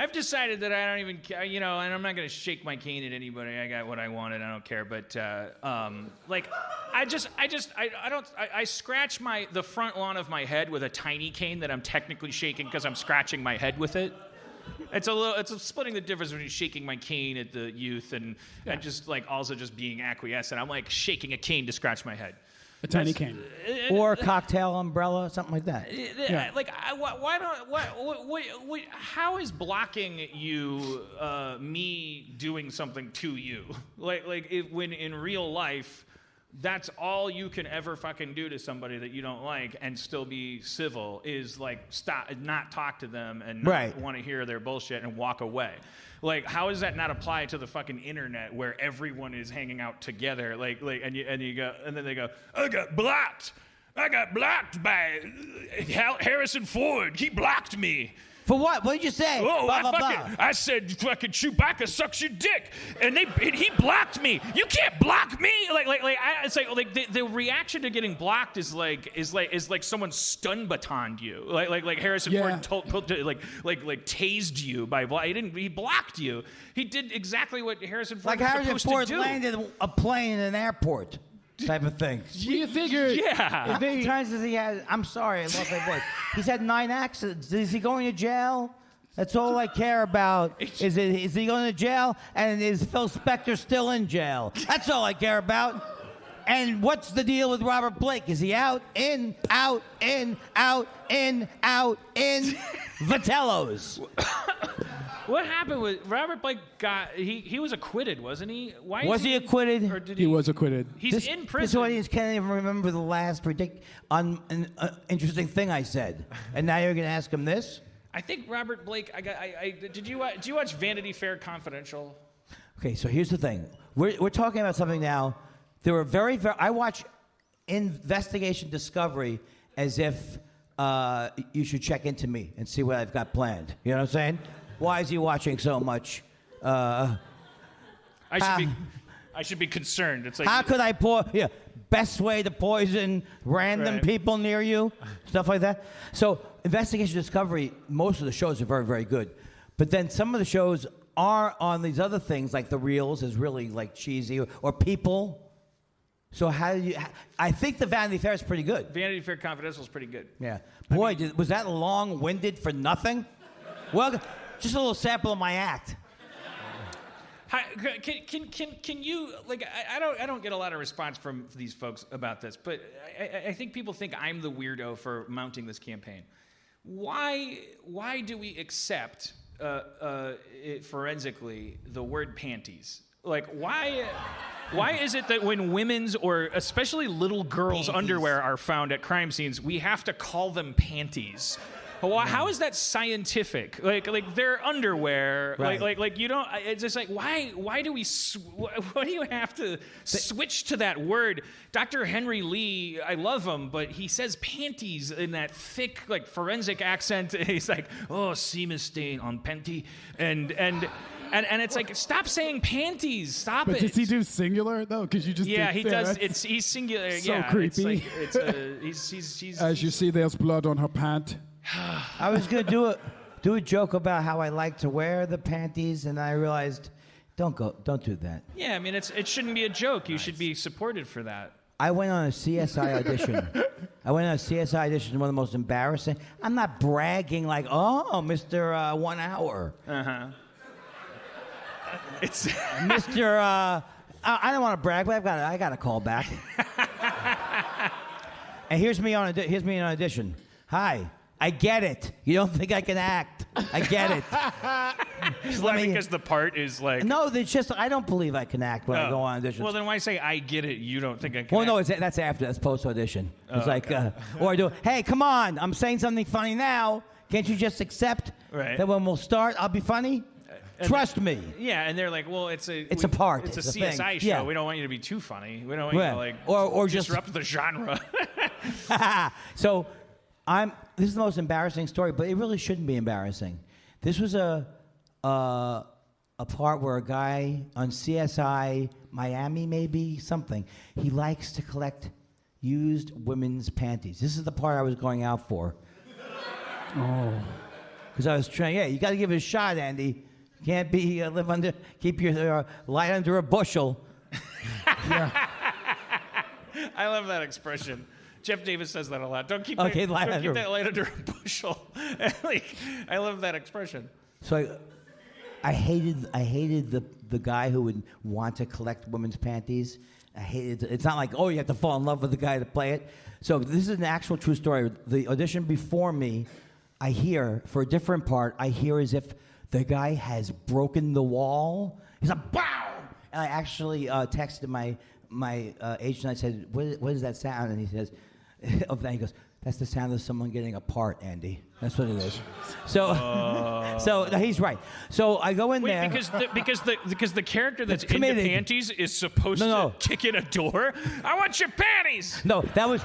I've decided that I don't even care, and I'm not gonna shake my cane at anybody. I got what I wanted. I don't care. But I scratch the front lawn of my head with a tiny cane that I'm technically shaking because I'm scratching my head with it. It's splitting the difference between shaking my cane at the youth and just like also just being acquiescent. I'm like shaking a cane to scratch my head. A tiny cane. Or a cocktail umbrella, something like that. Yeah. Like, how is blocking you me doing something to you? When in real life, that's all you can ever fucking do to somebody that you don't like and still be civil is like not talk to them and not want to hear their bullshit and walk away. Like, how does that not apply to the fucking internet where everyone is hanging out together? And you go, and then they go, I got blocked by Harrison Ford. He blocked me. For what? What did you say? Oh, blah, blah, blah. I said fucking Chewbacca sucks your dick, and he blocked me. You can't block me. It's like the reaction to getting blocked is like someone stun batoned you. Like Harrison Ford tased you by he blocked you. He did exactly what Harrison Ford was supposed to do. Landed a plane in an airport. Type of thing. You figure? Yeah. How many times has he had? I'm sorry, I lost my voice. He's had 9 accidents. Is he going to jail? That's all I care about. Is he going to jail? And is Phil Spector still in jail? That's all I care about. And what's the deal with Robert Blake? Is he out? In, out, in, out, in, out, in. Vitello's. What happened with Robert Blake? He was acquitted, wasn't he? Why was he acquitted? Or did he was acquitted. He's in prison. This audience can't even remember the last interesting thing I said, and now you're going to ask him this? I think Robert Blake. Did you watch Vanity Fair Confidential? Okay, so here's the thing. We're talking about something now. There were very I watch Investigation Discovery as if you should check into me and see what I've got planned. You know what I'm saying? Why is he watching so much? I should be concerned. It's like, how could I best way to poison random people near you, stuff like that. So Investigation Discovery, most of the shows are very, very good, but then some of the shows are on these other things like The Reels is really like cheesy or People. So how do you? I think the Vanity Fair is pretty good. Vanity Fair Confidential is pretty good. Yeah, boy, was that long-winded for nothing? Well. Just a little sample of my act. Can you I don't get a lot of response from these folks about this, but I think people think I'm the weirdo for mounting this campaign. Why do we accept forensically the word panties? Like why is it that when women's or especially little girls' underwear are found at crime scenes, we have to call them panties? How is that scientific? Like their underwear, right. like you don't. It's just like why do we? Why do you have to switch to that word? Dr. Henry Lee, I love him, but he says panties in that thick like forensic accent. He's like, oh, semen stain on panty, and it's like, stop saying panties. Stop it. But does he do singular though? Because you just he does. He's singular. So yeah, creepy. He's As you see, there's blood on her pant. I was gonna do a joke about how I like to wear the panties, and I realized, don't do that. Yeah, I mean it shouldn't be a joke. You should be supported for that. I went on a CSI audition. One of the most embarrassing. I'm not bragging like, oh, Mr. 1 hour. It's Mr. I don't want to brag, but I got a call back. And here's me on an audition. Hi. I get it. You don't think I can act. I get it. Because the part is like... No, it's just I don't believe I can act when I go on auditions. Well, then why say I get it? You don't think I can Well, no, act? that's after. That's post-audition. It's okay. or I do, hey, come on. I'm saying something funny now. Can't you just accept that when we'll start, I'll be funny? Trust me. Yeah, and they're like, well, it's a part. It's a CSI thing. Show. Yeah. We don't want you to be too funny. We don't want you to like or disrupt the genre. So this is the most embarrassing story, but it really shouldn't be embarrassing. This was a part where a guy on CSI Miami, maybe something, he likes to collect used women's panties. This is the part I was going out for. Oh. Because I was trying. Yeah, you got to give it a shot, Andy. You can't be keep your light under a bushel. Yeah. I love that expression. Jeff Davis says that a lot. Don't keep, Okay, don't keep under- that light under a bushel. Like, I love that expression. So I hated the guy who would want to collect women's panties. I hated it. It's not like, oh, you have to fall in love with the guy to play it. So this is an actual true story. The audition before me, I hear, for a different part, I hear as if the guy has broken the wall. He's like, BOW! And I actually texted my agent. I said, what is that sound? And he says, he goes, that's the sound of someone getting a part, Andy. That's what it is. So, so he's right. So I go in there. Because the character that's in the committed. panties is supposed to kick in a door. I want your panties. No, that was.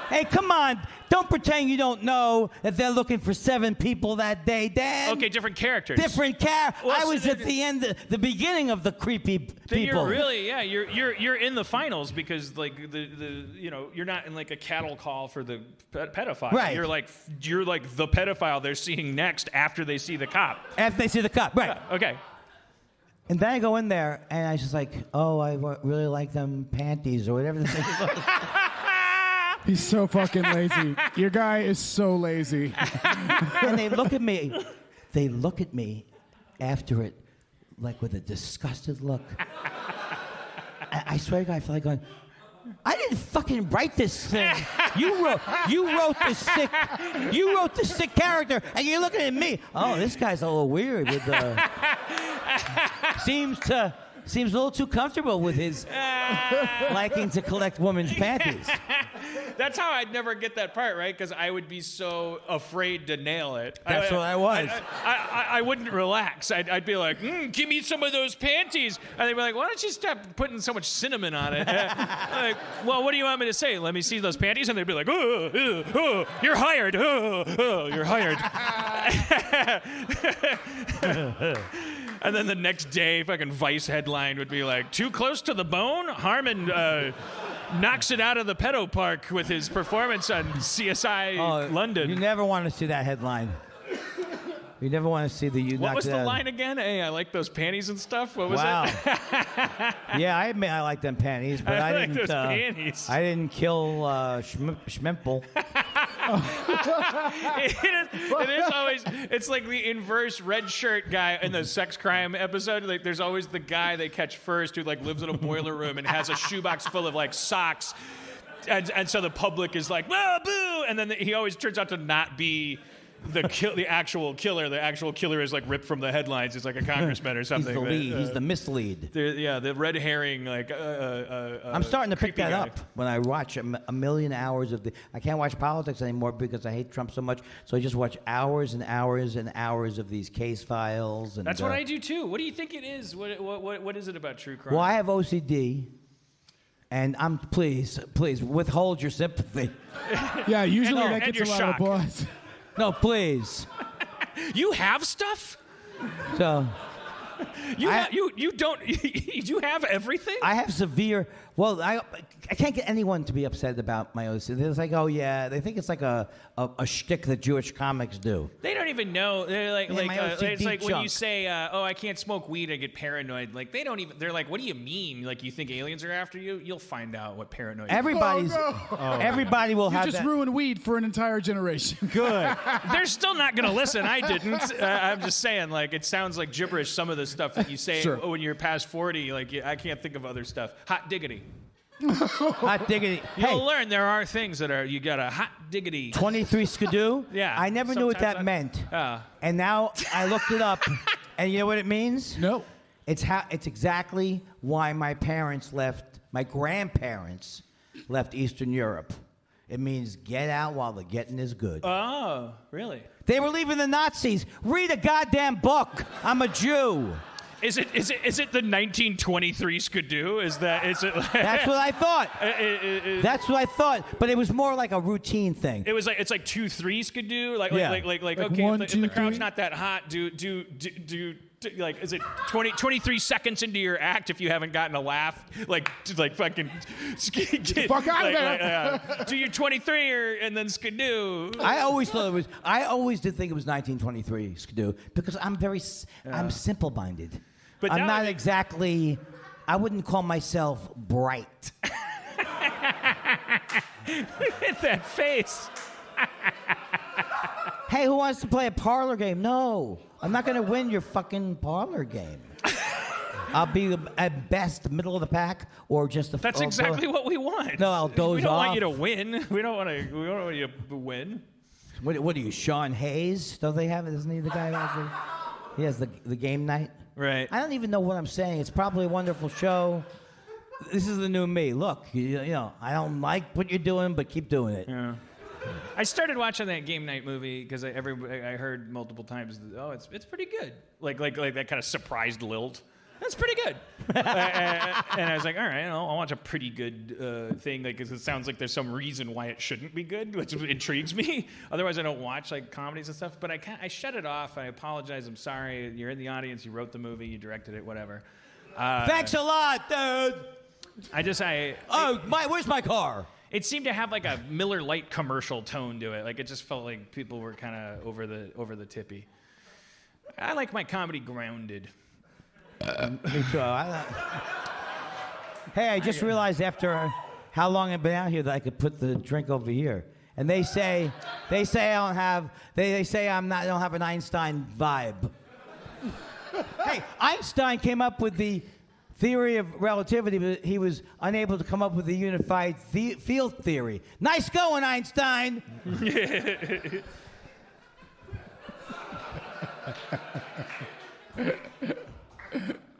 Hey, come on! Don't pretend you don't know that they're looking for 7 people that day, Dan. Okay, different characters. Different character. Well, I was at the end, the beginning of the creepy Then people. you're really, you're in the finals because like the you're not in like a cattle call for the pedophile. Right. You're like the pedophile they're seeing next after they see the cop. After they see the cop, right? Yeah, okay. And then I go in there and I was just like, oh, I really like them panties or whatever the thing was. He's so fucking lazy. Your guy is so lazy. And they look at me. They look at me after it, like with a disgusted look. I swear to God, I feel like going, I didn't fucking write this thing. You wrote the sick character, and you're looking at me. Oh, this guy's a little weird with seems a little too comfortable with his liking to collect women's panties. That's how I'd never get that part, right? Because I would be so afraid to nail it. That's what I was. I wouldn't relax. I'd be like, give me some of those panties. And they'd be like, why don't you stop putting so much cinnamon on it? Like, well, what do you want me to say? Let me see those panties? And they'd be like, you're hired. You're hired. And then the next day, fucking Vice headline would be like, too close to the bone? Harmon knocks it out of the pedo park with his performance on CSI London. You never want to see that headline. You never want to see the. What was the line again? Hey, I like those panties and stuff. What was wow. it? Yeah, I admit I like them panties, but I like didn't. those panties. I didn't kill Schmimple. It is always. It's like the inverse red shirt guy in the sex crime episode. Like, there's always the guy they catch first who like lives in a boiler room and has a shoebox full of like socks, and so the public is like, "Whoa, boo!" And then he always turns out to not be the actual killer. The actual killer is like ripped from the headlines. It's like a congressman or something. He's the lead. He's the mislead. The red herring. Like I'm starting to pick that guy. up when I watch a million hours of the. I can't watch politics anymore because I hate Trump so much. So I just watch hours and hours and hours of these case files. And that's what I do too. What do you think it is? What is it about true crime? Well, I have OCD. And please withhold your sympathy. Yeah, usually And that gets your a lot shock. of applause. No, please. You have stuff? So You don't you have everything? I have severe. Well, I can't get anyone to be upset about my OCD. They're like, oh yeah, they think it's like a shtick that Jewish comics do. They don't even know. They're like, Yeah, my OCD it's like when you junk. say, "Oh, I can't smoke weed. I get paranoid." Like they don't even. They're like, "What do you mean? Like you think aliens are after you?" You'll find out what paranoid. Everybody will You have just that. ruined weed for an entire generation. Good. They're still not gonna listen. I didn't. I'm just saying. Like it sounds like gibberish. Some of the stuff that you say Sure. when you're past 40. Like I can't think of other stuff. Hot diggity. Hot diggity. You'll Hey, learn there are things that are. You got a hot diggity. 23 skidoo. Yeah, I never knew what sometimes that meant. Ah. And now I looked it up, and you know what it means? No. It's exactly why my grandparents left Eastern Europe. It means get out while the getting is good. Oh, really? They were leaving the Nazis. Read a goddamn book. I'm a Jew. Is it the 1923 skidoo? Is it? That's what I thought. That's what I thought. But it was more like a routine thing. It was like it's like 2-3 skidoo. Like Yeah. okay, one, if two, the crowd's three? not that hot, do like, is it 23 seconds into your act if you haven't gotten a laugh? Like fucking. Fuck out of there. Do your 23 and then skidoo. I always did think it was 1923 skidoo because I'm simple-minded. But I'm now not I- exactly. I wouldn't call myself bright. Hit that face. Hey, who wants to play a parlor game? No, I'm not gonna win your fucking parlor game. I'll be at best middle of the pack or just a. That's exactly what we want. No, I'll doze We don't want off. you to win. We don't want you to win. What are you, Sean Hayes? Don't they have it? Isn't he the guy? He has the game night. Right. I don't even know what I'm saying. It's probably a wonderful show. This is the new me. Look, you know, I don't like what you're doing, but keep doing it. Yeah. I started watching that game night movie because I heard multiple times, oh, it's pretty good. Like that kind of surprised lilt. That's pretty good. And I was like, all right, I'll watch a pretty good thing, like, because it sounds like there's some reason why it shouldn't be good, which intrigues me. Otherwise, I don't watch like comedies and stuff. But I shut it off. I apologize. I'm sorry. You're in the audience. You wrote the movie. You directed it. Whatever. Thanks a lot, dude. Where's my car? It seemed to have like a Miller Lite commercial tone to it. Like it just felt like people were kind of over the tippy. I like my comedy grounded. Me too. Hey, I just realized after how long I've been out here that I could put the drink over here. And they say I don't have. They say I don't have an Einstein vibe. Hey, Einstein came up with the theory of relativity, but he was unable to come up with the unified field theory. Nice going, Einstein.